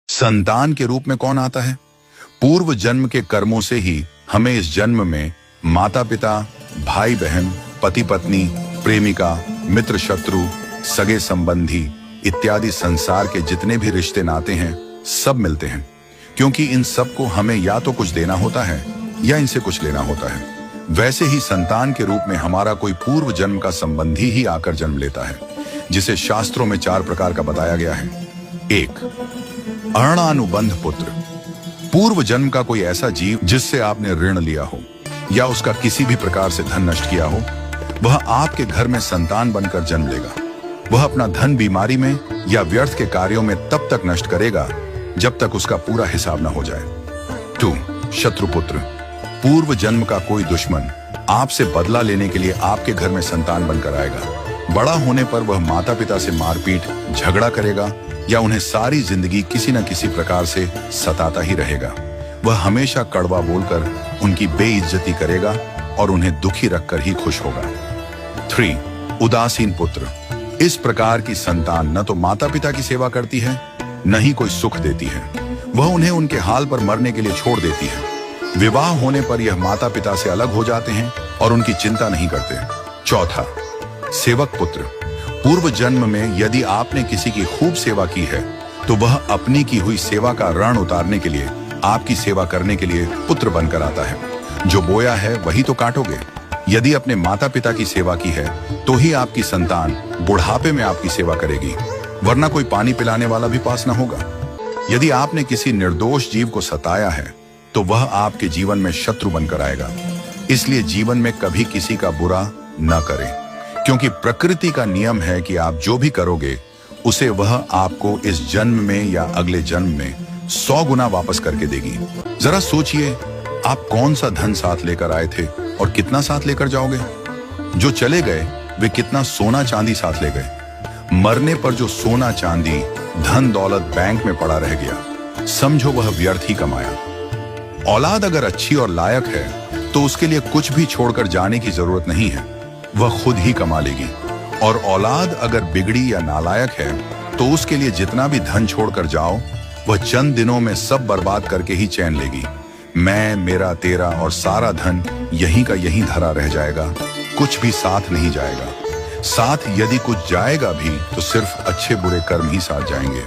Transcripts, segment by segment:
संतान के रूप में कौन आता है? पूर्व जन्म के कर्मों से ही हमें इस जन्म में माता पिता, भाई बहन, पति पत्नी, प्रेमिका, मित्र शत्रु, सगे संबंधी इत्यादि संसार के जितने भी रिश्ते नाते हैं सब मिलते हैं, क्योंकि इन सब को हमें या तो कुछ देना होता है या इनसे कुछ लेना होता है। वैसे ही संतान के रूप में हमारा कोई पूर्व जन्म का संबंधी ही आकर जन्म लेता है, जिसे शास्त्रों में 4 प्रकार का बताया गया है। 1. अणानुबंध पुत्र। पूर्व जन्म का कोई ऐसा जीव जिससे आपने ऋण लिया हो या उसका किसी भी प्रकार से धन नष्ट किया हो, वह आपके घर में संतान बनकर जन्म लेगा। वह अपना धन बीमारी में या व्यर्थ के कार्यों में तब तक नष्ट करेगा जब तक उसका पूरा हिसाब न हो जाए। 2. शत्रुपुत्र। पूर्व जन्म का कोई दुश्मन आपसे बदला लेने के लिए आपके घर में संतान बनकर आएगा। बड़ा होने पर वह माता पिता से मारपीट, झगड़ा करेगा या उन्हें सारी जिंदगी किसी न किसी प्रकार से सताता ही रहेगा। वह हमेशा कड़वा बोलकर उनकी बेइज्जती करेगा और उन्हें दुखी रखकर ही खुश होगा। 3. उदासीन पुत्र। इस प्रकार की संतान न तो माता पिता की सेवा करती है, न ही कोई सुख देती है। वह उन्हें उनके हाल पर मरने के लिए छोड़ देती है। विवाह होने पर यह माता पिता से अलग हो जाते हैं और उनकी चिंता नहीं करते। 4. सेवक पुत्र। पूर्व जन्म में यदि आपने किसी की खूब सेवा की है तो वह अपनी की हुई सेवा का ऋण उतारने के लिए आपकी सेवा करने के लिए पुत्र बनकर आता है। जो बोया है वही तो काटोगे। यदि अपने माता पिता की सेवा की है तो ही आपकी संतान बुढ़ापे में आपकी सेवा करेगी, वरना कोई पानी पिलाने वाला भी पास न होगा। यदि आपने किसी निर्दोष जीव को सताया है तो वह आपके जीवन में शत्रु बनकर आएगा। इसलिए जीवन में कभी किसी का बुरा न करें, क्योंकि प्रकृति का नियम है कि आप जो भी करोगे उसे वह आपको इस जन्म में या अगले जन्म में 100 गुना वापस करके देगी। जरा सोचिए, आप कौन सा धन साथ लेकर आए थे और कितना साथ लेकर जाओगे? जो चले गए वे कितना सोना चांदी साथ ले गए? मरने पर जो सोना चांदी, धन दौलत बैंक में पड़ा रह गया, समझो वह व्यर्थ ही कमाया। औलाद अगर अच्छी और लायक है तो उसके लिए कुछ भी छोड़कर जाने की जरूरत नहीं है, वह खुद ही कमा लेगी। और औलाद अगर बिगड़ी या नालायक है तो उसके लिए जितना भी धन छोड़कर जाओ वह चंद दिनों में सब बर्बाद करके ही चैन लेगी। मैं, मेरा, तेरा और सारा धन यहीं का यहीं धरा रह जाएगा, कुछ भी साथ नहीं जाएगा। साथ यदि कुछ जाएगा भी तो सिर्फ अच्छे बुरे कर्म ही साथ जाएंगे।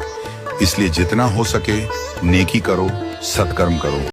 इसलिए जितना हो सके नेकी करो, सत्कर्म करो।